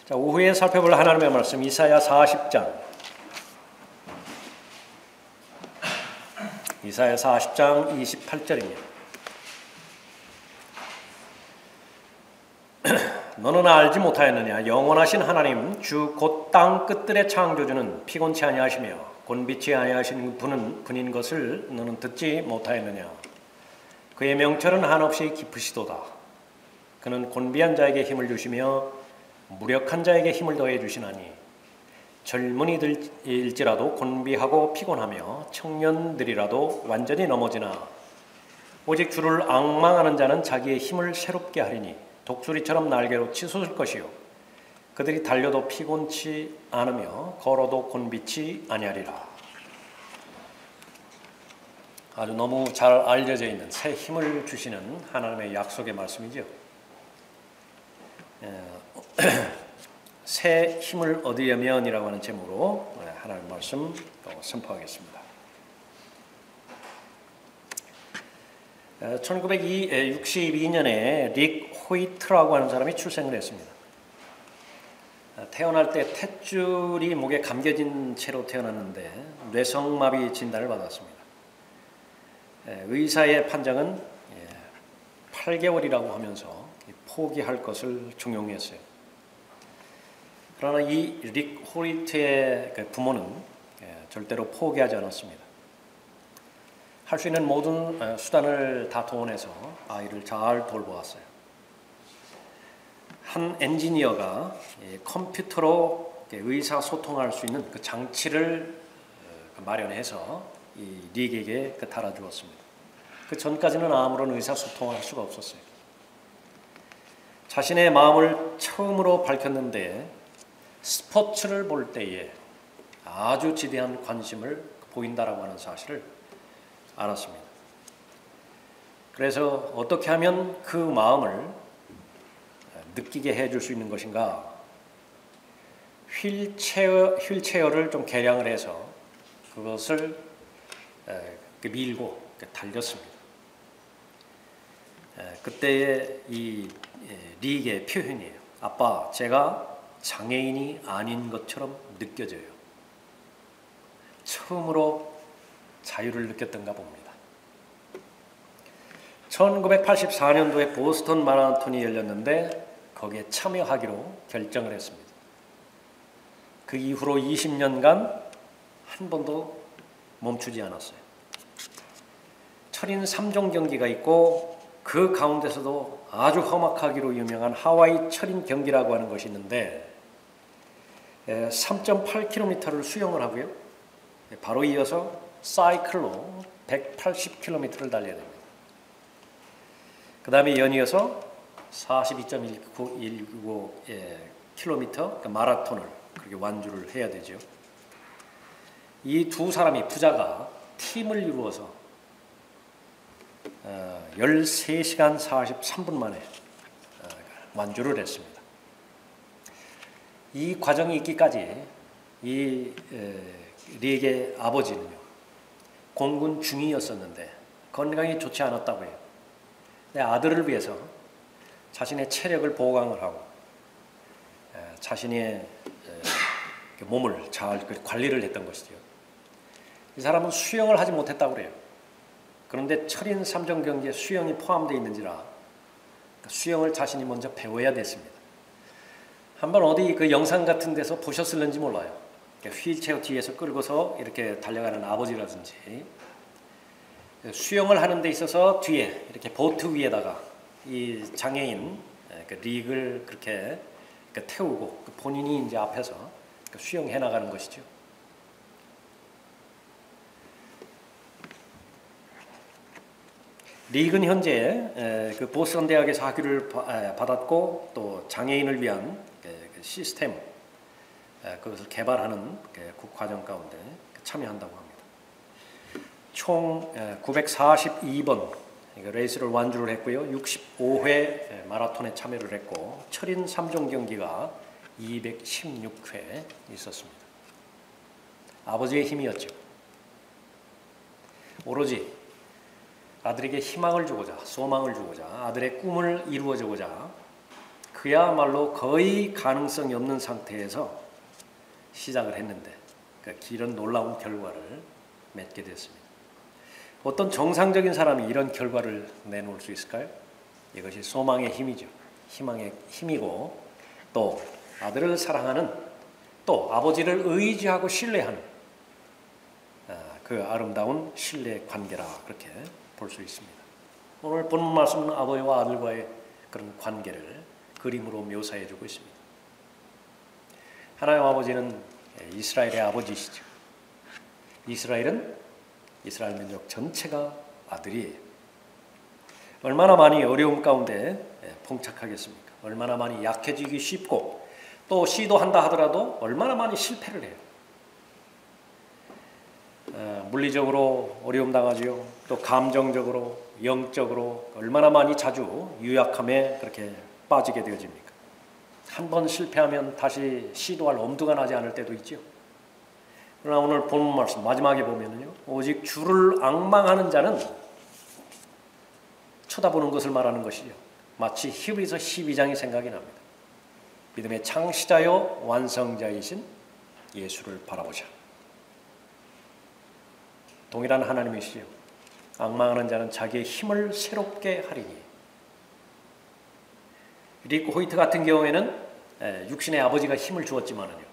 자, 오후에 살펴볼 하나님의 말씀 이사야 40장. 이사야 40장 28절입니다. 너는 알지 못하였느냐? 영원하신 하나님 주 곧 땅 끝들의 창조주는 피곤치 아니하시며 곤비치 아니하신 분인 것을 너는 듣지 못하였느냐? 그의 명철은 한없이 깊으시도다. 그는 곤비한 자에게 힘을 주시며 무력한 자에게 힘을 더해 주시나니 젊은이들일지라도 곤비하고 피곤하며 청년들이라도 완전히 넘어지나 오직 주를 앙망하는 자는 자기의 힘을 새롭게 하리니 독수리처럼 날개로 치솟을 것이요 그들이 달려도 피곤치 않으며 걸어도 곤비치 아니하리라. 아주 너무 잘 알려져 있는 새 힘을 주시는 하나님의 약속의 말씀이죠. 새 힘을 얻으려면이라고 하는 제목으로 하나님의 말씀 선포하겠습니다. 1962년에 릭 호이트라고 하는 사람이 출생을 했습니다. 태어날 때 탯줄이 목에 감겨진 채로 태어났는데 뇌성마비 진단을 받았습니다. 의사의 판정은 8개월이라고 하면서 포기할 것을 종용했어요. 그러나 이 릭 호이트의 부모는 절대로 포기하지 않았습니다. 할 수 있는 모든 수단을 다 동원해서 아이를 잘 돌보았어요. 한 엔지니어가 컴퓨터로 의사소통할 수 있는 그 장치를 마련해서 이 릭에게 달아주었습니다. 그 전까지는 아무런 의사소통을 할 수가 없었어요. 자신의 마음을 처음으로 밝혔는데 스포츠를 볼 때에 아주 지대한 관심을 보인다라고 하는 사실을 알았습니다. 그래서 어떻게 하면 그 마음을 느끼게 해줄 수 있는 것인가? 휠체어를 좀 개량을 해서 그것을 밀고 달렸습니다. 그때의 이 릭의 표현이에요. 아빠, 제가 장애인이 아닌 것처럼 느껴져요. 처음으로 자유를 느꼈던가 봅니다. 1984년도에 보스턴 마라톤이 열렸는데 거기에 참여하기로 결정을 했습니다. 그 이후로 20년간 한 번도 멈추지 않았어요. 철인 3종 경기가 있고 그 가운데서도 아주 험악하기로 유명한 하와이 철인 경기라고 하는 것이 있는데 3.8km를 수영을 하고요. 바로 이어서 사이클로 180km를 달려야 됩니다. 그 다음에 연이어서 42.195km 마라톤을 그렇게 완주를 해야 되죠. 이 두 사람이 부자가 팀을 이루어서 13시간 43분 만에 완주를 했습니다. 이 과정이 있기까지 이 릭의 아버지는요, 공군 중위였었는데 건강이 좋지 않았다고 해요. 내 아들을 위해서 자신의 체력을 보강을 하고 자신의 몸을 잘 관리를 했던 것이죠. 이 사람은 수영을 하지 못했다고 그래요. 그런데 철인 3종 경기에 수영이 포함되어 있는지라 수영을 자신이 먼저 배워야 됐습니다. 한번 어디 그 영상 같은 데서 보셨을는지 몰라요. 휠체어 뒤에서 끌고서 이렇게 달려가는 아버지라든지 수영을 하는 데 있어서 뒤에 이렇게 보트 위에다가 이 장애인 릭을 그렇게 태우고 본인이 이제 앞에서 수영해 나가는 것이죠. 릭은 현재 그 보스턴 대학에서 학위를 받았고 또 장애인을 위한 시스템 그것을 개발하는 그 과정 가운데 참여한다고 합니다. 총 942번 레이스를 완주를 했고요. 65회 마라톤에 참여를 했고 철인 3종 경기가 216회 있었습니다. 아버지의 힘이었죠. 오로지 아들에게 희망을 주고자, 소망을 주고자, 아들의 꿈을 이루어주고자 그 그야말로 거의 가능성이 없는 상태에서 시작을 했는데 그 길은 놀라운 결과를 맺게 됐습니다. 어떤 정상적인 사람이 이런 결과를 내놓을 수 있을까요? 이것이 소망의 힘이죠. 희망의 힘이고 또 아들을 사랑하는 또 아버지를 의지하고 신뢰하는 그 아름다운 신뢰 관계라 그렇게 볼 수 있습니다. 오늘 본문 말씀은 아버지와 아들과의 그런 관계를 그림으로 묘사해 주고 있습니다. 하나님 아버지는 이스라엘의 아버지시죠. 이스라엘은 이스라엘 민족 전체가 아들이에요. 얼마나 많이 어려움 가운데 봉착하겠습니까? 얼마나 많이 약해지기 쉽고 또 시도한다 하더라도 얼마나 많이 실패를 해요. 물리적으로 어려움 당하지요. 또 감정적으로, 영적으로 얼마나 많이 자주 유약함에 그렇게 빠지게 되어집니까? 한 번 실패하면 다시 시도할 엄두가 나지 않을 때도 있죠. 그러나 오늘 본문 말씀 마지막에 보면요, 오직 주를 앙망하는 자는 쳐다보는 것을 말하는 것이죠. 마치 히브리서 12장이 생각이 납니다. 믿음의 창시자요 완성자이신 예수를 바라보자. 동일한 하나님이시죠. 앙망하는 자는 자기의 힘을 새롭게 하리니. 릭 호이트 같은 경우에는 육신의 아버지가 힘을 주었지만은요,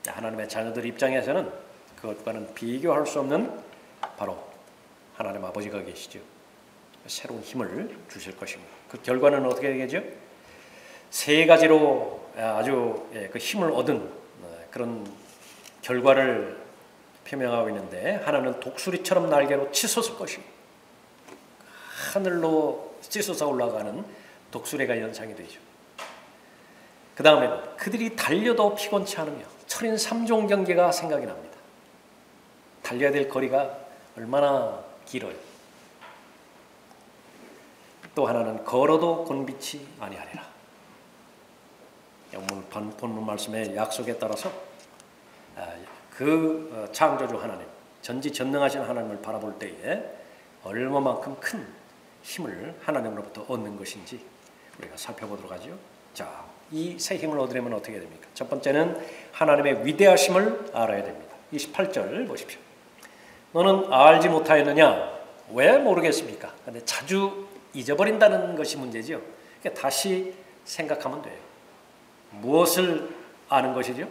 하나님의 자녀들 입장에서는 그것과는 비교할 수 없는 바로 하나님 아버지가 계시죠. 새로운 힘을 주실 것입니다. 그 결과는 어떻게 되겠죠? 세 가지로 아주 그 힘을 얻은 그런 결과를 표명하고 있는데, 하나는 독수리처럼 날개로 치솟을 것이고 하늘로 치솟아 올라가는 독수리가 연상이 되죠. 그 다음에는 그들이 달려도 피곤치 않으며 철인 3종 경계가 생각이 납니다. 달려야 될 거리가 얼마나 길어요. 또 하나는 걸어도 곤비치 아니하리라. 오늘 본문 말씀의 약속에 따라서 그 창조주 하나님, 전지전능하신 하나님을 바라볼 때에 얼마만큼 큰 힘을 하나님으로부터 얻는 것인지 우리가 살펴보도록 하죠. 자, 이 새 힘을 얻으려면 어떻게 됩니까? 첫 번째는 하나님의 위대하심을 알아야 됩니다. 28절 보십시오. 너는 알지 못하였느냐? 왜 모르겠습니까? 근데 자주 잊어버린다는 것이 문제죠. 그러니까 다시 생각하면 돼요. 무엇을 아는 것이죠?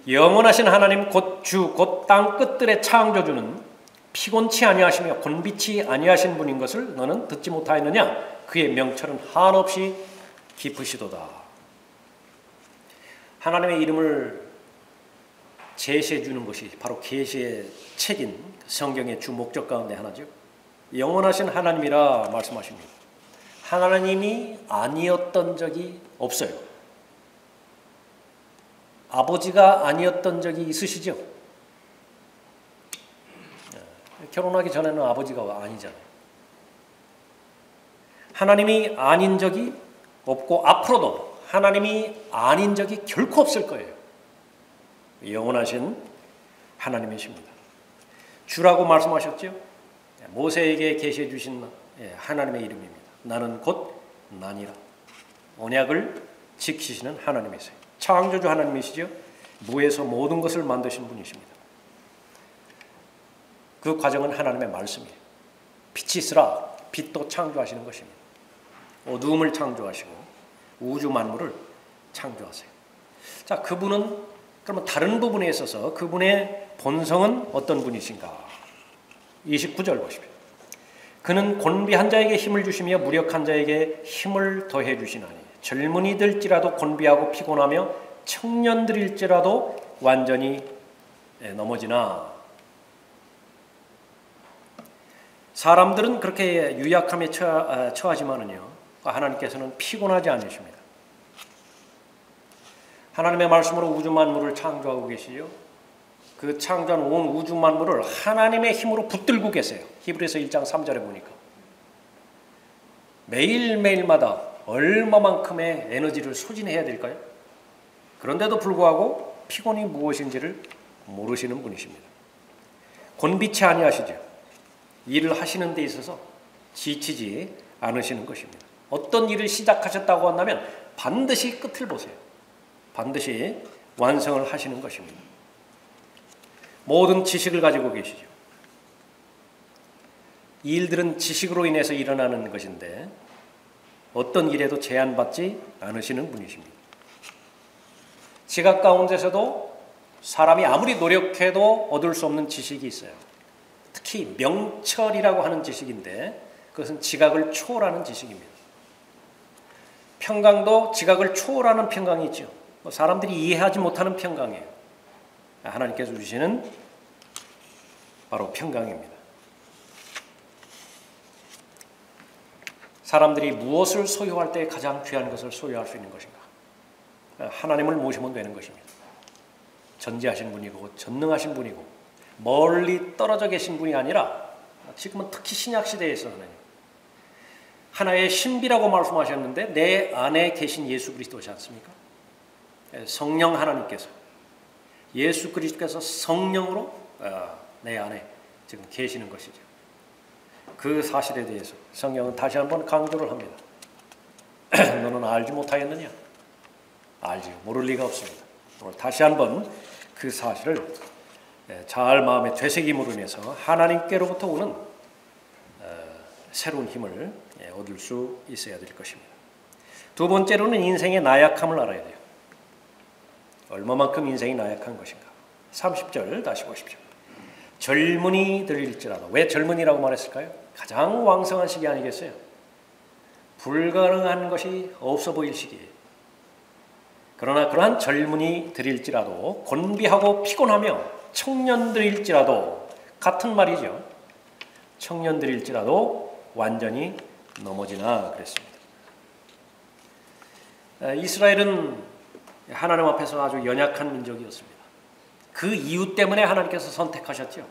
영원하신 하나님 곧 주 곧 땅 끝들의 창조주는 피곤치 아니하시며 곤비치 아니하신 분인 것을 너는 듣지 못하였느냐? 그의 명철은 한없이 깊으시도다. 하나님의 이름을 제시해 주는 것이 바로 계시의 책인 성경의 주 목적 가운데 하나죠. 영원하신 하나님이라 말씀하십니다. 하나님이 아니었던 적이 없어요. 아버지가 아니었던 적이 있으시죠? 결혼하기 전에는 아버지가 아니잖아요. 하나님이 아닌 적이 없고 앞으로도 하나님이 아닌 적이 결코 없을 거예요. 영원하신 하나님이십니다. 주라고 말씀하셨죠? 모세에게 계시해 주신 하나님의 이름입니다. 나는 곧 나니라. 언약을 지키시는 하나님이세요. 창조주 하나님이시죠? 무에서 모든 것을 만드신 분이십니다. 그 과정은 하나님의 말씀이에요. 빛이 있으라, 빛도 창조하시는 것입니다. 어두움을 창조하시고 우주 만물을 창조하세요. 자, 그분은 그러면 다른 부분에 있어서 그분의 본성은 어떤 분이신가? 29절 보십시오. 그는 곤비한 자에게 힘을 주시며 무력한 자에게 힘을 더해 주시나니 젊은이들일지라도 곤비하고 피곤하며 청년들일지라도 완전히 넘어지나. 사람들은 그렇게 유약함에 처하지만은요, 하나님께서는 피곤하지 않으십니다. 하나님의 말씀으로 우주 만물을 창조하고 계시죠. 그 창조한 온 우주 만물을 하나님의 힘으로 붙들고 계세요. 히브리서 1장 3절에 보니까 매일매일마다 얼마만큼의 에너지를 소진해야 될까요? 그런데도 불구하고 피곤이 무엇인지를 모르시는 분이십니다. 곤비치 아니하시죠. 일을 하시는 데 있어서 지치지 않으시는 것입니다. 어떤 일을 시작하셨다고 한다면 반드시 끝을 보세요. 반드시 완성을 하시는 것입니다. 모든 지식을 가지고 계시죠. 이 일들은 지식으로 인해서 일어나는 것인데 어떤 일에도 제한받지 않으시는 분이십니다. 지각 가운데서도 사람이 아무리 노력해도 얻을 수 없는 지식이 있어요. 특히 명철이라고 하는 지식인데 그것은 지각을 초월하는 지식입니다. 평강도 지각을 초월하는 평강이 있죠. 사람들이 이해하지 못하는 평강이에요. 하나님께서 주시는 바로 평강입니다. 사람들이 무엇을 소유할 때 가장 귀한 것을 소유할 수 있는 것인가? 하나님을 모시면 되는 것입니다. 전지하신 분이고 전능하신 분이고 멀리 떨어져 계신 분이 아니라 지금은 특히 신약시대에서는 하나의 신비라고 말씀하셨는데 내 안에 계신 예수 그리스도지 않습니까? 성령 하나님께서 예수 그리스도께서 성령으로 내 안에 지금 계시는 것이죠. 그 사실에 대해서 성경은 다시 한번 강조를 합니다. 너는 알지 못하였느냐? 알지 모를 리가 없습니다. 오늘 다시 한번 그 사실을 잘 마음에 되새김으로 인해서 하나님께로부터 오는 새로운 힘을 얻을 수 있어야 될 것입니다. 두 번째로는 인생의 나약함을 알아야 돼요. 얼마만큼 인생이 나약한 것인가? 30절 다시 보십시오. 젊은이들일지라도, 왜 젊은이라고 말했을까요? 가장 왕성한 시기 아니겠어요? 불가능한 것이 없어 보일 시기예요. 그러나 그러한 젊은이들일지라도 곤비하고 피곤하며 청년들일지라도 같은 말이죠. 청년들일지라도 완전히 넘어지나 그랬습니다. 이스라엘은 하나님 앞에서 아주 연약한 민족이었습니다. 그 이유 때문에 하나님께서 선택하셨죠.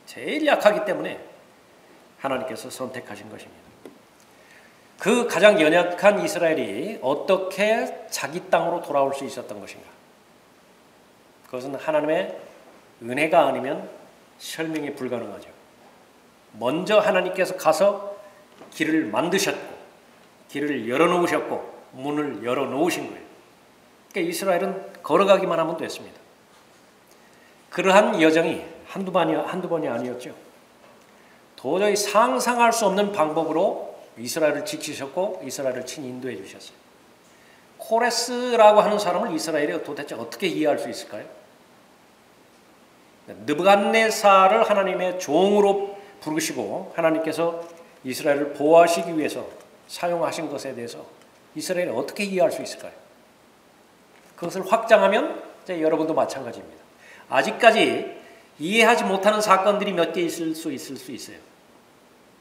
제일 약하기 때문에 하나님께서 선택하신 것입니다. 그 가장 연약한 이스라엘이 어떻게 자기 땅으로 돌아올 수 있었던 것인가? 그것은 하나님의 은혜가 아니면 설명이 불가능하죠. 먼저 하나님께서 가서 길을 만드셨고 길을 열어놓으셨고 문을 열어놓으신 거예요. 그러니까 이스라엘은 걸어가기만 하면 됐습니다. 그러한 여정이 한두 번이 아니었죠. 도저히 상상할 수 없는 방법으로 이스라엘을 지키셨고 이스라엘을 친히 인도해 주셨어요. 코레스라고 하는 사람을 이스라엘이 도대체 어떻게 이해할 수 있을까요? 느부갓네살을 하나님의 종으로 부르시고 하나님께서 이스라엘을 보호하시기 위해서 사용하신 것에 대해서 이스라엘이 어떻게 이해할 수 있을까요? 그것을 확장하면 이제 여러분도 마찬가지입니다. 아직까지 이해하지 못하는 사건들이 몇 개 있을 수 있어요.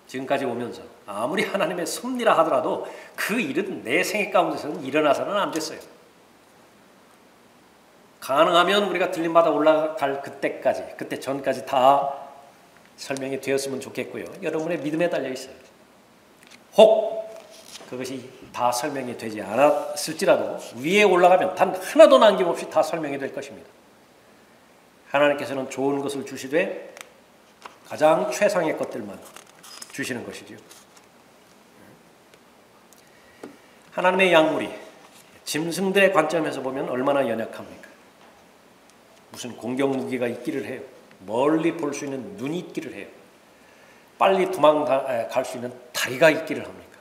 지금까지 오면서 아무리 하나님의 섭리라 하더라도 그 일은 내 생애 가운데서는 일어나서는 안 됐어요. 가능하면 우리가 들림마다 올라갈 그때 전까지 다 설명이 되었으면 좋겠고요. 여러분의 믿음에 달려 있어요. 혹 그것이 다 설명이 되지 않았을지라도 위에 올라가면 단 하나도 남김없이 다 설명이 될 것입니다. 하나님께서는 좋은 것을 주시되 가장 최상의 것들만 주시는 것이죠. 하나님의 약물이 짐승들의 관점에서 보면 얼마나 연약합니까? 무슨 공격 무기가 있기를 해요. 멀리 볼 수 있는 눈이 있기를 해요. 빨리 도망갈 수 있는 다리가 있기를 합니까?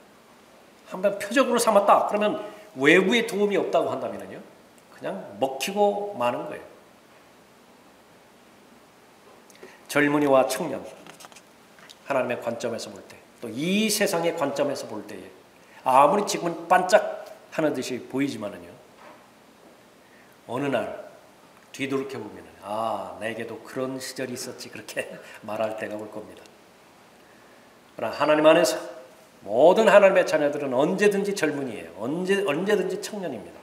한번 표적으로 삼았다. 그러면 외부의 도움이 없다고 한다면요, 그냥 먹히고 마는 거예요. 젊은이와 청년, 하나님의 관점에서 볼 때, 또 이 세상의 관점에서 볼 때에 아무리 지금은 반짝하는 듯이 보이지만은요, 어느 날 뒤돌이켜 보면 내게도 그런 시절이 있었지, 그렇게 말할 때가 올 겁니다. 그러나 하나님 안에서 모든 하나님의 자녀들은 언제든지 젊은이에요. 언제든지 청년입니다.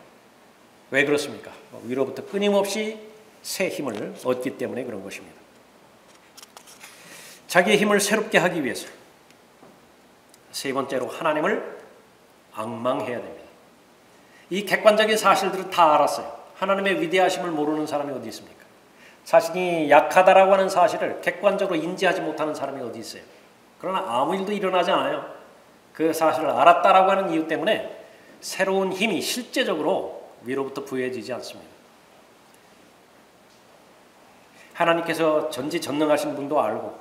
왜 그렇습니까? 위로부터 끊임없이 새 힘을 얻기 때문에 그런 것입니다. 자기의 힘을 새롭게 하기 위해서 세 번째로 하나님을 앙망해야 됩니다. 이 객관적인 사실들을 다 알았어요. 하나님의 위대하심을 모르는 사람이 어디 있습니까? 자신이 약하다라고 하는 사실을 객관적으로 인지하지 못하는 사람이 어디 있어요? 그러나 아무 일도 일어나지 않아요. 그 사실을 알았다라고 하는 이유 때문에 새로운 힘이 실제적으로 위로부터 부여해지지 않습니다. 하나님께서 전지전능하신 분도 알고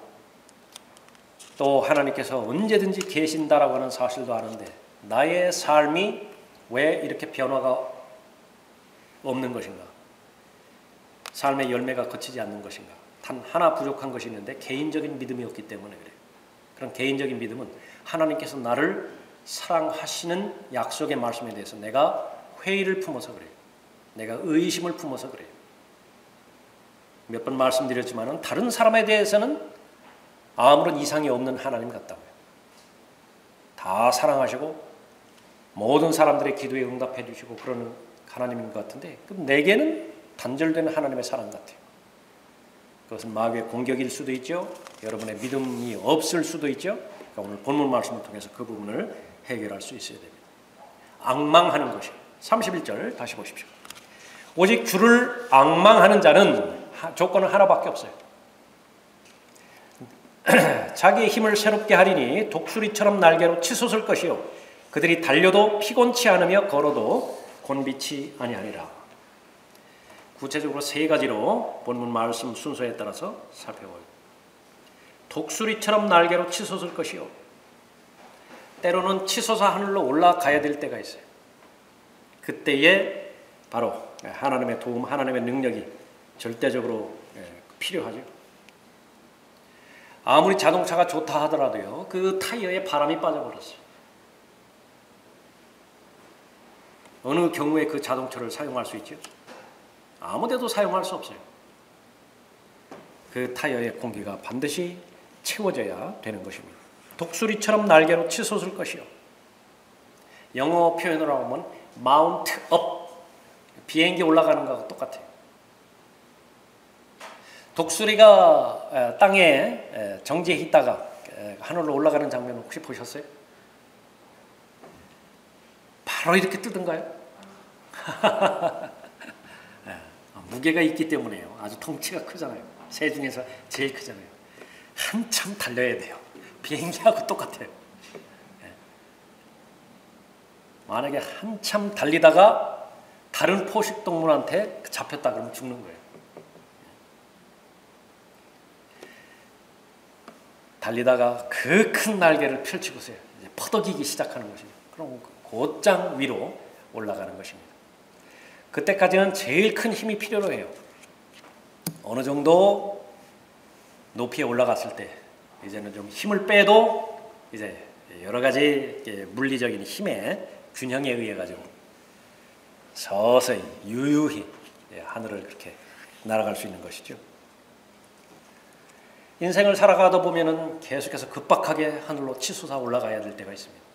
또 하나님께서 언제든지 계신다라고 하는 사실도 아는데 나의 삶이 왜 이렇게 변화가 없는 것인가? 삶의 열매가 거치지 않는 것인가? 단 하나 부족한 것이 있는데 개인적인 믿음이 없기 때문에 그래요. 그런 개인적인 믿음은 하나님께서 나를 사랑하시는 약속의 말씀에 대해서 내가 회의를 품어서 그래요. 내가 의심을 품어서 그래요. 몇 번 말씀드렸지만 다른 사람에 대해서는 아무런 이상이 없는 하나님 같다고요. 다 사랑하시고 모든 사람들의 기도에 응답해 주시고 그러는 하나님인 것 같은데 그럼 내게는 단절되는 하나님의 사랑 같아요. 그것은 마귀의 공격일 수도 있죠. 여러분의 믿음이 없을 수도 있죠. 그러니까 오늘 본문 말씀을 통해서 그 부분을 해결할 수 있어야 됩니다. 앙망하는 것이요. 31절 다시 보십시오. 오직 주를 앙망하는 자는 조건은 하나밖에 없어요. 자기의 힘을 새롭게 하리니 독수리처럼 날개로 치솟을 것이요 그들이 달려도 피곤치 않으며 걸어도 곤비치 아니하리라. 구체적으로 세 가지로 본문 말씀 순서에 따라서 살펴봐요. 독수리처럼 날개로 치솟을 것이요. 때로는 치솟아 하늘로 올라가야 될 때가 있어요. 그때에 바로 하나님의 도움, 하나님의 능력이 절대적으로 필요하죠. 아무리 자동차가 좋다 하더라도요. 그 타이어에 바람이 빠져버렸어요. 어느 경우에 그 자동차를 사용할 수 있죠? 아무 데도 사용할 수 없어요. 그 타이어의 공기가 반드시 채워져야 되는 것입니다. 독수리처럼 날개로 치솟을 것이요. 영어 표현으로 하면 mount up, 비행기 올라가는 것과 똑같아요. 독수리가 땅에 정지해 있다가 하늘로 올라가는 장면 혹시 보셨어요? 바로 이렇게 뜨던가요? 무게가 있기 때문에요. 아주 덩치가 크잖아요. 새 중에서 제일 크잖아요. 한참 달려야 돼요. 비행기하고 똑같아요. 만약에 한참 달리다가 다른 포식동물한테 잡혔다 그러면 죽는 거예요. 달리다가 그 큰 날개를 펼치고서요. 이제 퍼덕이기 시작하는 것입니다. 그럼 곧장 위로 올라가는 것입니다. 그때까지는 제일 큰 힘이 필요로 해요. 어느 정도 높이에 올라갔을 때 이제는 좀 힘을 빼도 이제 여러 가지 물리적인 힘의 균형에 의해 가지고 서서히 유유히 하늘을 그렇게 날아갈 수 있는 것이죠. 인생을 살아가다 보면은 계속해서 급박하게 하늘로 치솟아 올라가야 될 때가 있습니다.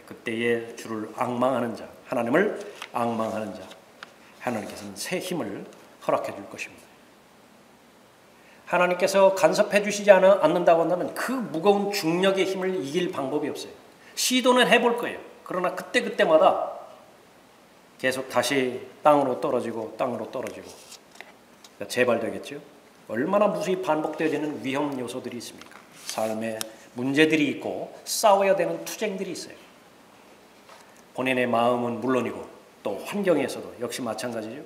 그때에 주를 앙망하는 자, 하나님을 앙망하는 자, 하나님께서는 새 힘을 허락해 줄 것입니다. 하나님께서 간섭해 주시지 않는다고 한다면 그 무거운 중력의 힘을 이길 방법이 없어요. 시도는 해볼 거예요. 그러나 그때마다 계속 다시 땅으로 떨어지고 재발되겠죠. 얼마나 무수히 반복되는 위험 요소들이 있습니까? 삶에 문제들이 있고 싸워야 되는 투쟁들이 있어요. 본인의 마음은 물론이고 또 환경에서도 역시 마찬가지죠.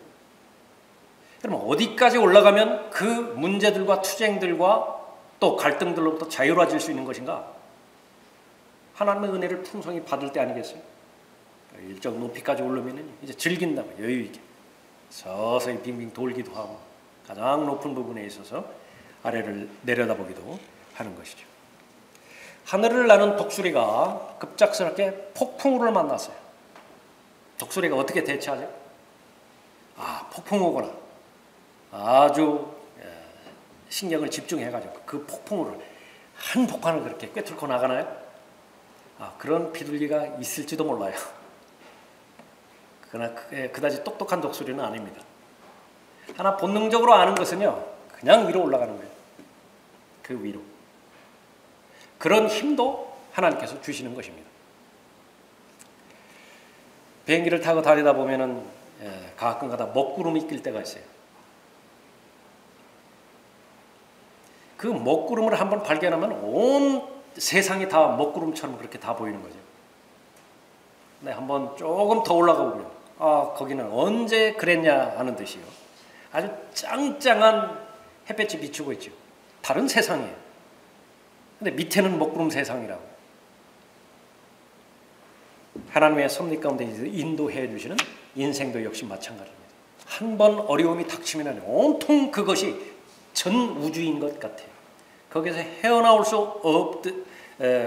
그럼 어디까지 올라가면 그 문제들과 투쟁들과 또 갈등들로부터 자유로워질 수 있는 것인가? 하나님의 은혜를 풍성히 받을 때 아니겠어요? 일정 높이까지 오르면 이제 즐긴다고 여유 있게 서서히 빙빙 돌기도 하고 가장 높은 부분에 있어서 아래를 내려다보기도 하는 것이죠. 하늘을 나는 독수리가 급작스럽게 폭풍우를 만났어요. 독수리가 어떻게 대처하죠? 폭풍우구나. 아주 신경을 집중해가지고 그 폭풍우를 한 폭탄을 그렇게 꿰뚫고 나가나요? 그런 비둘기가 있을지도 몰라요. 그러나 그다지 똑똑한 독수리는 아닙니다. 하나 본능적으로 아는 것은요, 그냥 위로 올라가는 거예요. 그 위로. 그런 힘도 하나님께서 주시는 것입니다. 비행기를 타고 다니다 보면은 가끔가다 먹구름이 낄 때가 있어요. 그 먹구름을 한번 발견하면 온 세상이 다 먹구름처럼 그렇게 다 보이는 거죠. 네, 한번 조금 더 올라가 보면 거기는 언제 그랬냐 하는 듯이요. 아주 짱짱한 햇볕이 비추고 있죠. 다른 세상이에요. 근데 밑에는 먹구름 세상이라고. 하나님의 섭리 가운데 인도해 주시는 인생도 역시 마찬가지입니다. 한 번 어려움이 닥치면 온통 그것이 전 우주인 것 같아요. 거기서 헤어나올 수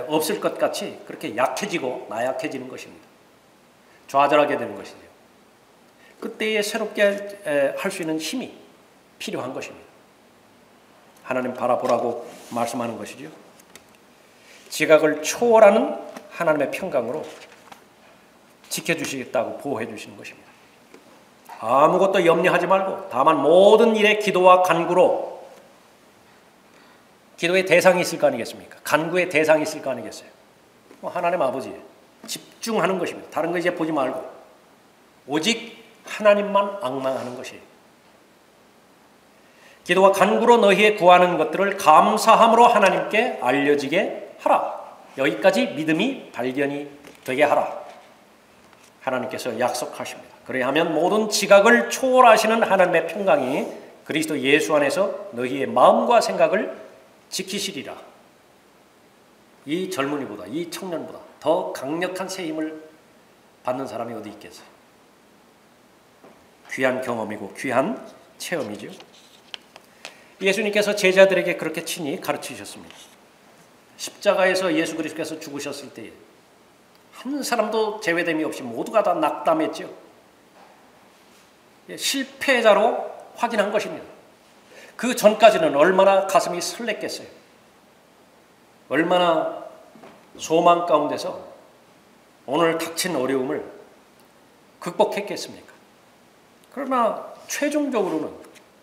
없을 것 같이 그렇게 약해지고 나약해지는 것입니다. 좌절하게 되는 것이죠. 그때에 새롭게 할 수 있는 힘이 필요한 것입니다. 하나님 바라보라고 말씀하는 것이죠. 지각을 초월하는 하나님의 평강으로 지켜주시겠다고 보호해 주시는 것입니다. 아무것도 염려하지 말고 다만 모든 일에 기도와 간구로. 기도의 대상이 있을 거 아니겠습니까? 간구의 대상이 있을 거 아니겠어요? 하나님 아버지에 집중하는 것입니다. 다른 거 이제 보지 말고 오직 하나님만 앙망하는 것이에요. 기도와 간구로 너희의 구하는 것들을 감사함으로 하나님께 알려지게 하라. 여기까지 믿음이 발견이 되게 하라. 하나님께서 약속하십니다. 그래야하면 모든 지각을 초월하시는 하나님의 평강이 그리스도 예수 안에서 너희의 마음과 생각을 지키시리라. 이 젊은이보다, 이 청년보다 더 강력한 새 힘을 받는 사람이 어디 있겠어요? 귀한 경험이고 귀한 체험이죠. 예수님께서 제자들에게 그렇게 친히 가르치셨습니다. 십자가에서 예수 그리스도께서 죽으셨을 때에 한 사람도 제외됨이 없이 모두가 다 낙담했죠. 실패자로 확인한 것입니다. 그 전까지는 얼마나 가슴이 설렜겠어요. 얼마나 소망 가운데서 오늘 닥친 어려움을 극복했겠습니까? 그러나 최종적으로는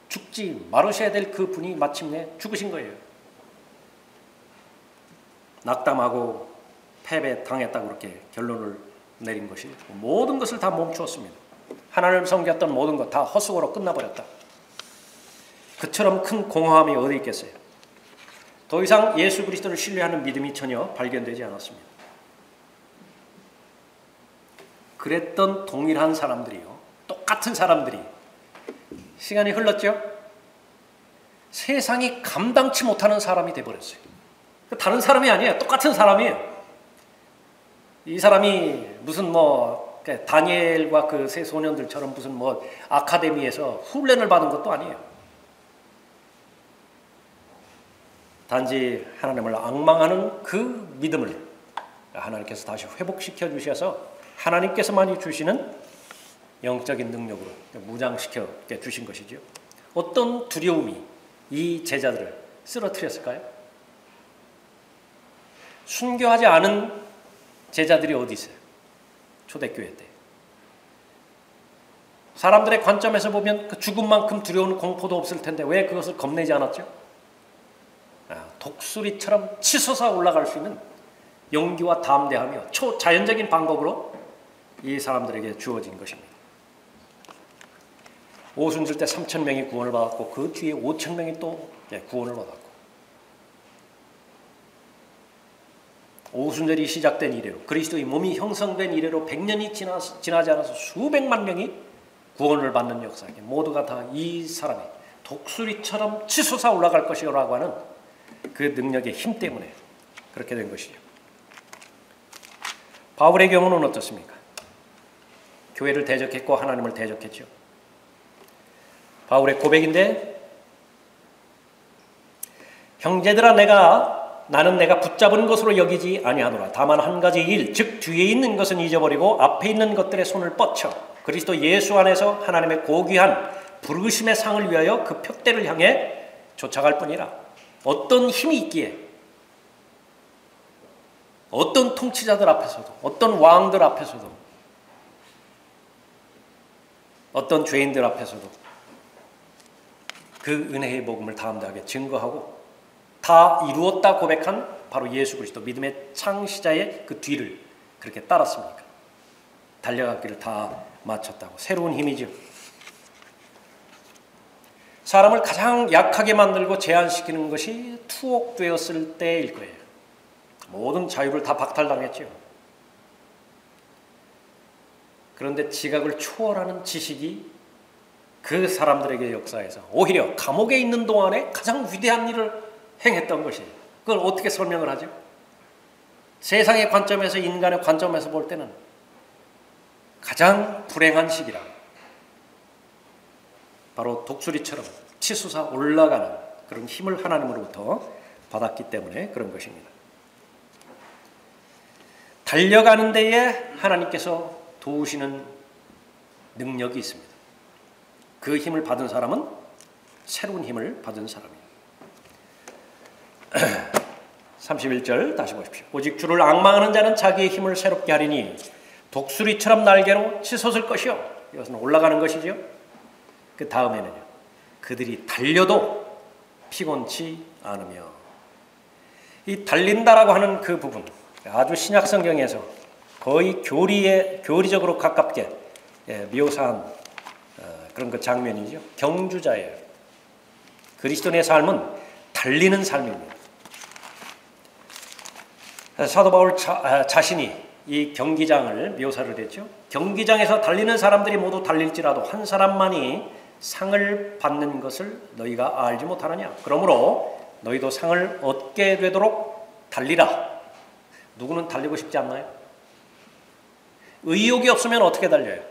죽지 말으셔야 될 그 분이 마침내 죽으신 거예요. 낙담하고 패배당했다고 그렇게 결론을 내린 것이 모든 것을 다 멈추었습니다. 하나님을 섬겼던 모든 것 다 헛수고로 끝나버렸다. 그처럼 큰 공허함이 어디 있겠어요? 더 이상 예수 그리스도를 신뢰하는 믿음이 전혀 발견되지 않았습니다. 그랬던 동일한 사람들이요, 똑같은 사람들이 시간이 흘렀죠? 세상이 감당치 못하는 사람이 돼버렸어요. 다른 사람이 아니에요. 똑같은 사람이에요. 이 사람이 무슨 다니엘과 그 세 소년들처럼 무슨 아카데미에서 훈련을 받은 것도 아니에요. 단지 하나님을 앙망하는 그 믿음을 하나님께서 다시 회복시켜 주셔서 하나님께서만이 주시는 영적인 능력으로 무장시켜 주신 것이죠. 어떤 두려움이 이 제자들을 쓰러뜨렸을까요? 순교하지 않은 제자들이 어디 있어요? 초대교회 때. 사람들의 관점에서 보면 그 죽음만큼 두려운 공포도 없을 텐데 왜 그것을 겁내지 않았죠? 독수리처럼 치솟아 올라갈 수 있는 용기와 담대하며 초자연적인 방법으로 이 사람들에게 주어진 것입니다. 오순절 때 3,000명이 구원을 받았고 그 뒤에 5,000명이 또 구원을 받았고 오순절이 시작된 이래로 그리스도의 몸이 형성된 이래로 100년이 지나지 않아서 수백만 명이 구원을 받는 역사에 모두가 다 이 사람이 독수리처럼 치솟아 올라갈 것이라고 하는 그 능력의 힘 때문에 그렇게 된 것이죠. 바울의 경우는 어떻습니까? 교회를 대적했고 하나님을 대적했죠. 바울의 고백인데 형제들아 나는 내가 붙잡은 것으로 여기지 아니하노라. 다만 한 가지 일, 즉 뒤에 있는 것은 잊어버리고 앞에 있는 것들에 손을 뻗쳐 그리스도 예수 안에서 하나님의 고귀한 부르심의 상을 위하여 그 표대를 향해 쫓아갈 뿐이라. 어떤 힘이 있기에 어떤 통치자들 앞에서도 어떤 왕들 앞에서도 어떤 죄인들 앞에서도 그 은혜의 복음을 담대하게 증거하고 다 이루었다 고백한 바로 예수 그리스도 믿음의 창시자의 그 뒤를 그렇게 따랐습니까? 달려가기를 다 마쳤다고. 새로운 힘이죠. 사람을 가장 약하게 만들고 제한시키는 것이 투옥되었을 때일 거예요. 모든 자유를 다 박탈당했죠. 그런데 지각을 초월하는 지식이 그 사람들에게 역사에서 오히려 감옥에 있는 동안에 가장 위대한 일을 행했던 것이에요. 그걸 어떻게 설명을 하죠? 세상의 관점에서, 인간의 관점에서 볼 때는 가장 불행한 시기라. 바로 독수리처럼 치솟아 올라가는 그런 힘을 하나님으로부터 받았기 때문에 그런 것입니다. 달려가는 데에 하나님께서 도우시는 능력이 있습니다. 그 힘을 받은 사람은 새로운 힘을 받은 사람이에요. 31절 다시 보십시오. 오직 주를 앙망하는 자는 자기의 힘을 새롭게 하리니 독수리처럼 날개로 치솟을 것이요. 이것은 올라가는 것이죠. 그 다음에는요. 그들이 달려도 피곤치 않으며. 이 달린다라고 하는 그 부분, 아주 신약 성경에서 거의 교리적으로 가깝게 묘사한 그런 그 장면이죠. 경주자예요. 그리스도인의 삶은 달리는 삶입니다. 사도 바울 자신이 이 경기장을 묘사를 했죠. 경기장에서 달리는 사람들이 모두 달릴지라도 한 사람만이 상을 받는 것을 너희가 알지 못하느냐. 그러므로 너희도 상을 얻게 되도록 달리라. 누구는 달리고 싶지 않나요? 의욕이 없으면 어떻게 달려요?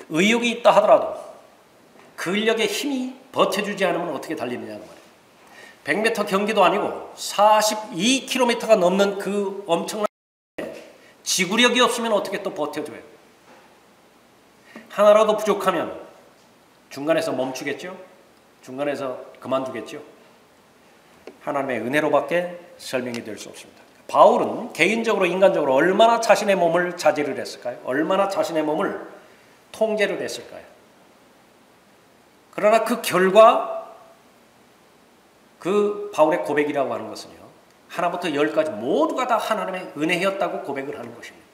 의욕이 있다 하더라도 근력의 힘이 버텨주지 않으면 어떻게 달리느냐는 말이에요. 100m 경기도 아니고 42km가 넘는 그 엄청난 지구력이 없으면 어떻게 또 버텨줘요? 하나라도 부족하면 중간에서 멈추겠죠? 중간에서 그만두겠죠? 하나님의 은혜로밖에 설명이 될 수 없습니다. 바울은 개인적으로 인간적으로 얼마나 자신의 몸을 자제를 했을까요? 얼마나 자신의 몸을 통제를 했을까요? 그러나 그 결과 그 바울의 고백이라고 하는 것은요. 하나부터 열까지 모두가 다 하나님의 은혜였다고 고백을 하는 것입니다.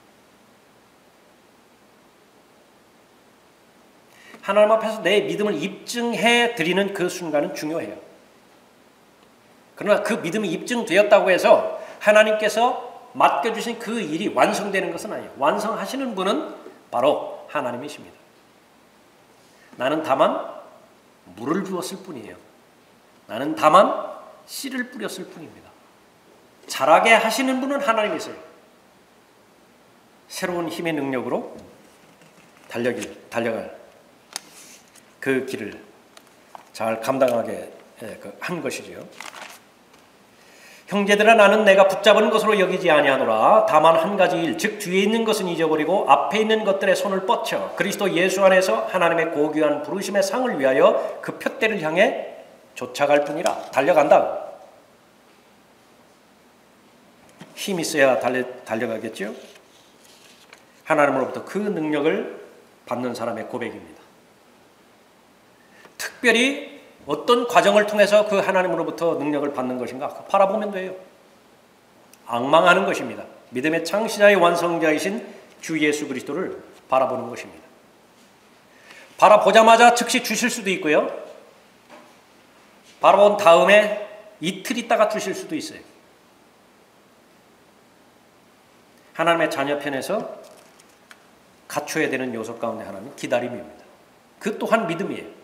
하나님 앞에서 내 믿음을 입증해 드리는 그 순간은 중요해요. 그러나 그 믿음이 입증되었다고 해서 하나님께서 맡겨주신 그 일이 완성되는 것은 아니에요. 완성하시는 분은 바로 하나님이십니다. 나는 다만 물을 주었을 뿐이에요. 나는 다만 씨를 뿌렸을 뿐입니다. 자라게 하시는 분은 하나님이세요. 새로운 힘의 능력으로 달려갈 그 길을 잘 감당하게 한 것이지요. 형제들아 나는 내가 붙잡은 것으로 여기지 아니하노라. 다만 한 가지 일, 즉 뒤에 있는 것은 잊어버리고 앞에 있는 것들에 손을 뻗쳐 그리스도 예수 안에서 하나님의 고귀한 부르심의 상을 위하여 그 푯대를 향해 쫓아갈 뿐이라. 달려간다. 힘 있어야 달려가겠죠. 하나님으로부터 그 능력을 받는 사람의 고백입니다. 특별히 어떤 과정을 통해서 그 하나님으로부터 능력을 받는 것인가 바라보면 돼요. 앙망하는 것입니다. 믿음의 창시자의 완성자이신 주 예수 그리스도를 바라보는 것입니다. 바라보자마자 즉시 주실 수도 있고요. 바라본 다음에 이틀 있다가 주실 수도 있어요. 하나님의 자녀편에서 갖춰야 되는 요소 가운데 하나는 기다림입니다. 그 또한 믿음이에요.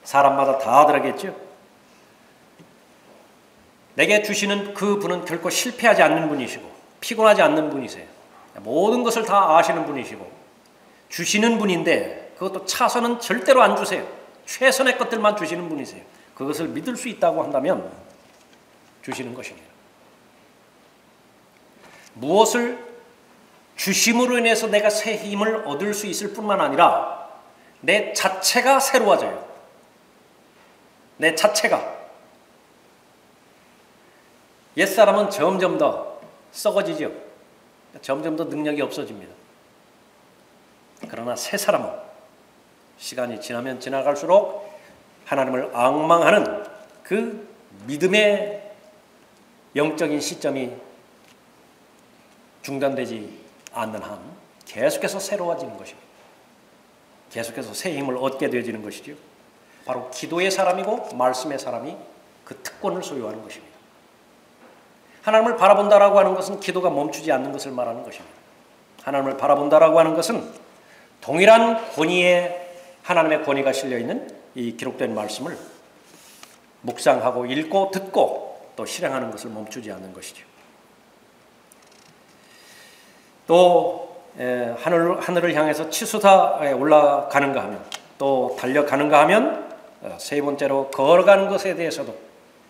사람마다 다 다르겠죠. 내게 주시는 그 분은 결코 실패하지 않는 분이시고 피곤하지 않는 분이세요. 모든 것을 다 아시는 분이시고 주시는 분인데 그것도 차선은 절대로 안 주세요. 최선의 것들만 주시는 분이세요. 그것을 믿을 수 있다고 한다면 주시는 것입니다. 무엇을 주심으로 인해서 내가 새 힘을 얻을 수 있을 뿐만 아니라 내 자체가 새로워져요. 내 자체가. 옛사람은 점점 더 썩어지죠. 점점 더 능력이 없어집니다. 그러나 새 사람은 시간이 지나면 지나갈수록 하나님을 앙망하는 그 믿음의 영적인 시점이 중단되지 않는 한 계속해서 새로워지는 것입니다. 계속해서 새 힘을 얻게 되어지는 것이죠. 바로 기도의 사람이고 말씀의 사람이 그 특권을 소유하는 것입니다. 하나님을 바라본다라고 하는 것은 기도가 멈추지 않는 것을 말하는 것입니다. 하나님을 바라본다라고 하는 것은 동일한 권위에 하나님의 권위가 실려있는 이 기록된 말씀을 묵상하고 읽고 듣고 또 실행하는 것을 멈추지 않는 것이죠. 또 하늘을 향해서 치솟아 올라가는가 하면, 또 달려가는가 하면, 세 번째로 걸어가는 것에 대해서도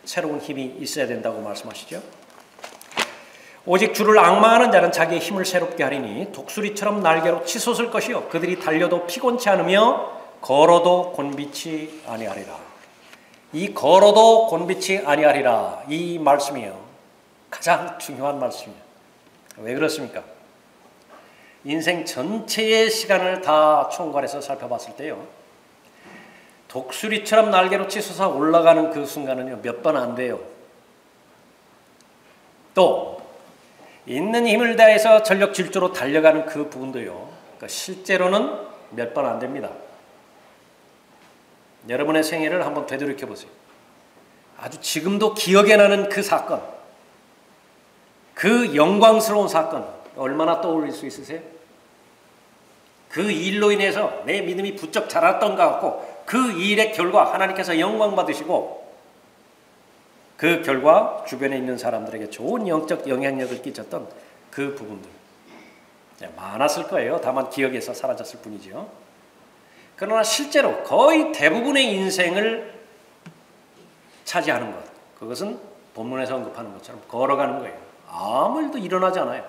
새로운 힘이 있어야 된다고 말씀하시죠. 오직 주를 앙망하는 자는 자기의 힘을 새롭게 하리니 독수리처럼 날개로 치솟을 것이요 그들이 달려도 피곤치 않으며 걸어도 곤비치 아니하리라. 이 걸어도 곤비치 아니하리라, 이 말씀이요 가장 중요한 말씀이에요. 왜 그렇습니까? 인생 전체의 시간을 다 총괄해서 살펴봤을 때요, 독수리처럼 날개로 치솟아 올라가는 그 순간은요 몇 번 안 돼요. 또 있는 힘을 다해서 전력 질주로 달려가는 그 부분도요, 그러니까 실제로는 몇 번 안 됩니다. 여러분의 생애를 한번 되돌이켜 보세요. 아주 지금도 기억에 나는 그 사건, 그 영광스러운 사건 얼마나 떠올릴 수 있으세요? 그 일로 인해서 내 믿음이 부쩍 자랐던 것 같고, 그 일의 결과 하나님께서 영광 받으시고, 그 결과 주변에 있는 사람들에게 좋은 영적 영향력을 끼쳤던 그 부분들 많았을 거예요. 다만 기억에서 사라졌을 뿐이죠. 그러나 실제로 거의 대부분의 인생을 차지하는 것, 그것은 본문에서 언급하는 것처럼 걸어가는 거예요. 아무 일도 일어나지 않아요.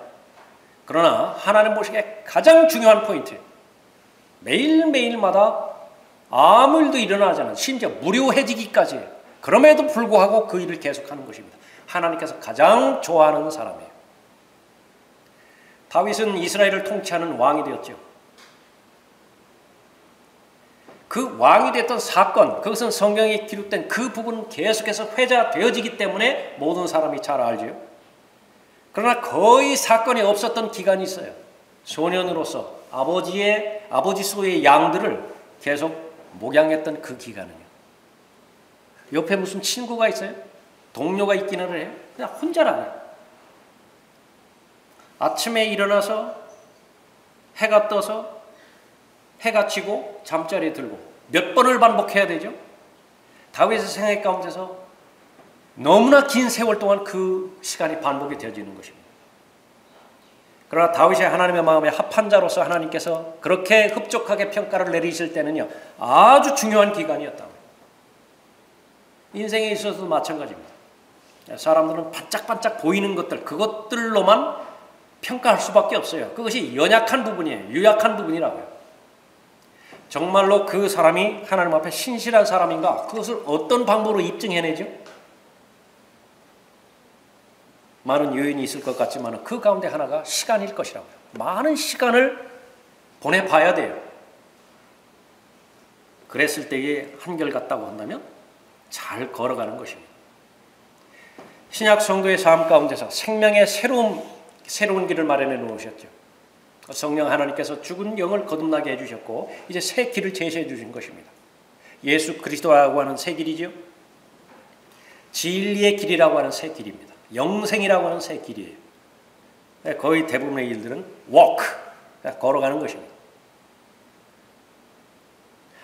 그러나 하나님 보시기에 가장 중요한 포인트, 매일매일마다 아무 일도 일어나지 않은, 심지어 무료해지기까지 해요. 그럼에도 불구하고 그 일을 계속하는 것입니다. 하나님께서 가장 좋아하는 사람이에요. 다윗은 이스라엘을 통치하는 왕이 되었죠. 그 왕이 됐던 사건, 그것은 성경에 기록된 그 부분은 계속해서 회자되어지기 때문에 모든 사람이 잘 알죠. 그러나 거의 사건이 없었던 기간이 있어요. 소년으로서 아버지 소의 양들을 계속 목양했던 그 기간은요. 옆에 무슨 친구가 있어요? 동료가 있기는 해요? 그냥 혼자라요. 아침에 일어나서 해가 떠서 해가 지고 잠자리에 들고 몇 번을 반복해야 되죠? 다윗의 생애 가운데서 너무나 긴 세월 동안 그 시간이 반복이 되어지는 것입니다. 그러나 다윗이 하나님의 마음에 합한 자로서 하나님께서 그렇게 흡족하게 평가를 내리실 때는요, 아주 중요한 기간이었다. 인생에 있어서도 마찬가지입니다. 사람들은 반짝반짝 보이는 것들, 그것들로만 평가할 수밖에 없어요. 그것이 연약한 부분이에요. 유약한 부분이라고요. 정말로 그 사람이 하나님 앞에 신실한 사람인가, 그것을 어떤 방법으로 입증해내죠? 많은 요인이 있을 것 같지만 그 가운데 하나가 시간일 것이라고요. 많은 시간을 보내봐야 돼요. 그랬을 때에 한결같다고 한다면 잘 걸어가는 것입니다. 신약 성도의 삶 가운데서 생명의 새로운 길을 마련해 놓으셨죠. 성령 하나님께서 죽은 영을 거듭나게 해주셨고 이제 새 길을 제시해 주신 것입니다. 예수 그리스도라고 하는 새 길이죠. 진리의 길이라고 하는 새 길입니다. 영생이라고 하는 새 길이에요. 거의 대부분의 일들은 walk, 걸어가는 것입니다.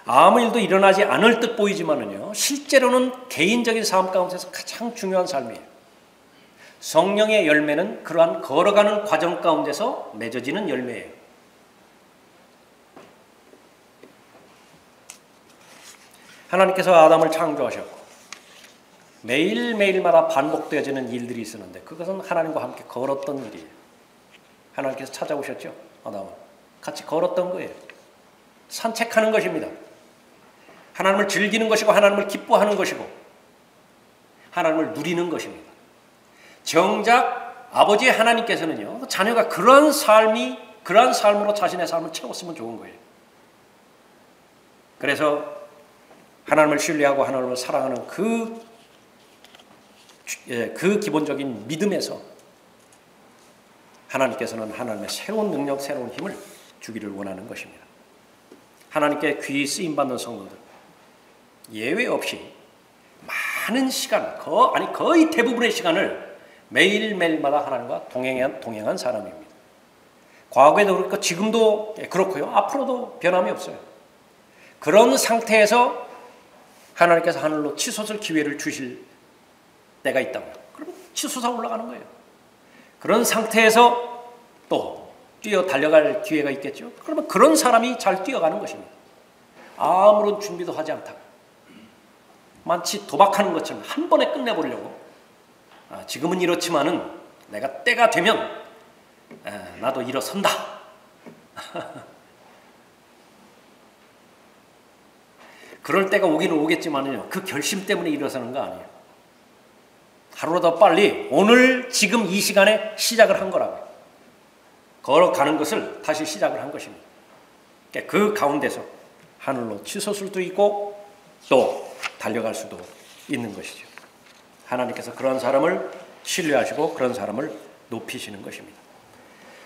아무 일도 일어나지 않을 듯 보이지만은요, 실제로는 개인적인 삶 가운데서 가장 중요한 삶이에요. 성령의 열매는 그러한 걸어가는 과정 가운데서 맺어지는 열매예요. 하나님께서 아담을 창조하셨고 매일매일마다 반복되어지는 일들이 있었는데 그것은 하나님과 함께 걸었던 일이에요. 하나님께서 찾아오셨죠. 아담을 같이 걸었던 거예요. 산책하는 것입니다. 하나님을 즐기는 것이고 하나님을 기뻐하는 것이고 하나님을 누리는 것입니다. 정작 아버지 하나님께서는요, 자녀가 그러한 삶으로 자신의 삶을 채웠으면 좋은 거예요. 그래서 하나님을 신뢰하고 하나님을 사랑하는 그 기본적인 믿음에서 하나님께서는 하나님의 새로운 능력, 새로운 힘을 주기를 원하는 것입니다. 하나님께 귀히 쓰임받는 성도들 예외 없이 많은 시간, 거의 대부분의 시간을 매일매일마다 하나님과 동행한 사람입니다. 과거에도 그렇고 지금도 그렇고요. 앞으로도 변함이 없어요. 그런 상태에서 하나님께서 하늘로 치솟을 기회를 주실 때가 있다고요. 그럼 치솟아 올라가는 거예요. 그런 상태에서 또 뛰어 달려갈 기회가 있겠죠. 그러면 그런 사람이 잘 뛰어가는 것입니다. 아무런 준비도 하지 않다가 마치 도박하는 것처럼 한 번에 끝내보려고 지금은 이렇지만은 내가 때가 되면 나도 일어선다. 그럴 때가 오기는 오겠지만요. 그 결심 때문에 일어서는 거 아니에요. 하루라도 빨리 오늘 지금 이 시간에 시작을 한 거라고요. 걸어가는 것을 다시 시작을 한 것입니다. 그 가운데서 하늘로 치솟을 수도 있고 또 달려갈 수도 있는 것이죠. 하나님께서 그런 사람을 신뢰하시고 그런 사람을 높이시는 것입니다.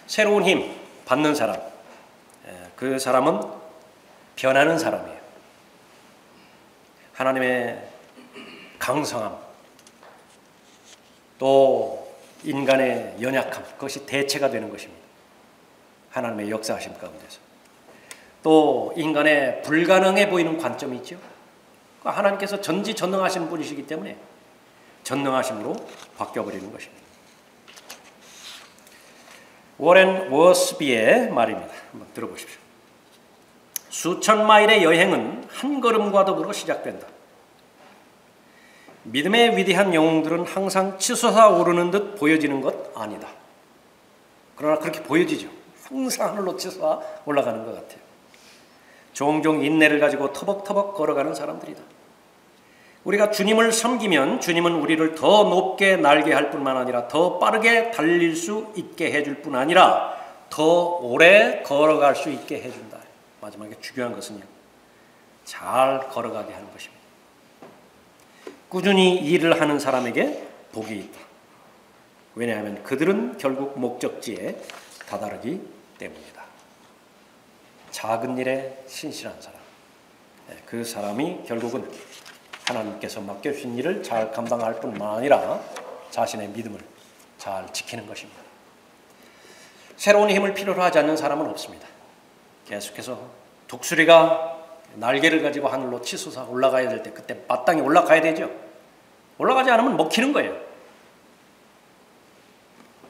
새로운 힘 받는 사람, 그 사람은 변하는 사람이에요. 하나님의 강성함, 또 인간의 연약함, 그것이 대체가 되는 것입니다. 하나님의 역사하심 가운데서. 또 인간의 불가능해 보이는 관점이 있죠. 하나님께서 전지전능하신 분이시기 때문에 전능하심으로 바뀌어버리는 것입니다. 워렌 워스비의 말입니다. 한번 들어보십시오. 수천 마일의 여행은 한 걸음과 더불어 시작된다. 믿음의 위대한 영웅들은 항상 치솟아 오르는 듯 보여지는 것 아니다. 그러나 그렇게 보여지죠. 항상 하늘로 치솟아 올라가는 것 같아요. 종종 인내를 가지고 터벅터벅 걸어가는 사람들이다. 우리가 주님을 섬기면 주님은 우리를 더 높게 날게 할 뿐만 아니라 더 빠르게 달릴 수 있게 해줄 뿐 아니라 더 오래 걸어갈 수 있게 해준다. 마지막에 중요한 것은요. 잘 걸어가게 하는 것입니다. 꾸준히 일을 하는 사람에게 복이 있다. 왜냐하면 그들은 결국 목적지에 다다르기 때문이다. 작은 일에 신실한 사람, 그 사람이 결국은 하나님께서 맡겨주신 일을 잘 감당할 뿐만 아니라 자신의 믿음을 잘 지키는 것입니다. 새로운 힘을 필요로 하지 않는 사람은 없습니다. 계속해서 독수리가 날개를 가지고 하늘로 치솟아 올라가야 될 때 그때 마땅히 올라가야 되죠. 올라가지 않으면 먹히는 거예요.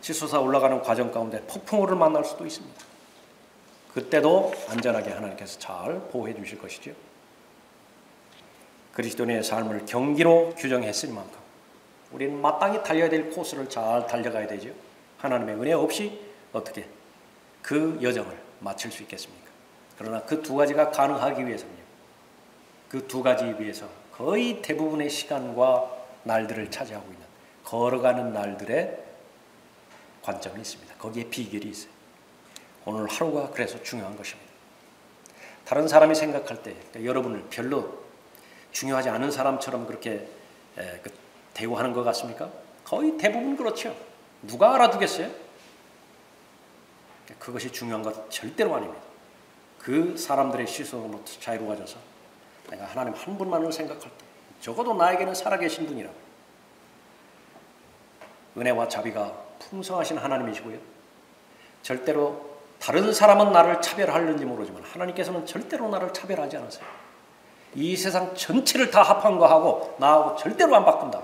치솟아 올라가는 과정 가운데 폭풍우를 만날 수도 있습니다. 그때도 안전하게 하나님께서 잘 보호해 주실 것이죠. 그리스도인의 삶을 경기로 규정했으니만큼 우리는 마땅히 달려야 될 코스를 잘 달려가야 되죠. 하나님의 은혜 없이 어떻게 그 여정을 마칠 수 있겠습니까? 그러나 그 두 가지가 가능하기 위해서는요. 그 두 가지에 비해서 거의 대부분의 시간과 날들을 차지하고 있는 걸어가는 날들의 관점이 있습니다. 거기에 비결이 있어요. 오늘 하루가 그래서 중요한 것입니다. 다른 사람이 생각할 때 여러분을 별로 중요하지 않은 사람처럼 그렇게 대우하는 것 같습니까? 거의 대부분 그렇죠. 누가 알아두겠어요? 그것이 중요한 것 절대로 아닙니다. 그 사람들의 시선으로부터 자유로워져서 내가 하나님 한 분만을 생각할 때 적어도 나에게는 살아계신 분이라고 은혜와 자비가 풍성하신 하나님이시고요. 절대로 다른 사람은 나를 차별하는지 모르지만 하나님께서는 절대로 나를 차별하지 않으세요. 이 세상 전체를 다 합한 거하고 나하고 절대로 안 바꾼다.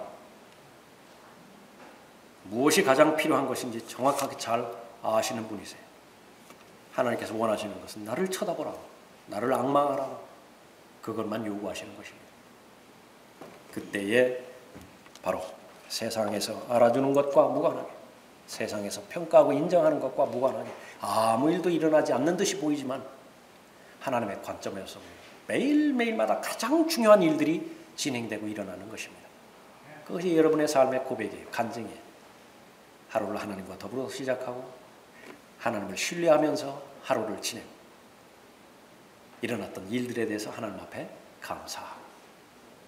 무엇이 가장 필요한 것인지 정확하게 잘 아시는 분이세요. 하나님께서 원하시는 것은 나를 쳐다보라고, 나를 앙망하라고 그것만 요구하시는 것입니다. 그때에 바로 세상에서 알아주는 것과 무관하게, 세상에서 평가하고 인정하는 것과 무관하게 아무 일도 일어나지 않는 듯이 보이지만 하나님의 관점에서 매일매일마다 가장 중요한 일들이 진행되고 일어나는 것입니다. 그것이 여러분의 삶의 고백이에요. 간증이에요. 하루를 하나님과 더불어 시작하고 하나님을 신뢰하면서 하루를 지내고 일어났던 일들에 대해서 하나님 앞에 감사하고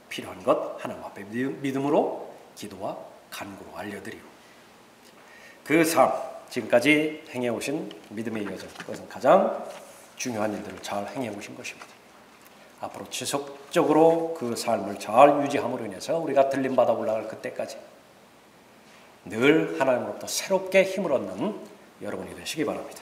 필요한 것 하나님 앞에 믿음으로 기도와 간구로 알려드리고 그 삶, 지금까지 행해오신 믿음의 여정, 그것은 가장 중요한 일들을 잘 행해오신 것입니다. 앞으로 지속적으로 그 삶을 잘 유지함으로 인해서 우리가 들림받아 올라갈 그때까지 늘 하나님으로부터 새롭게 힘을 얻는 여러분이 되시기 바랍니다.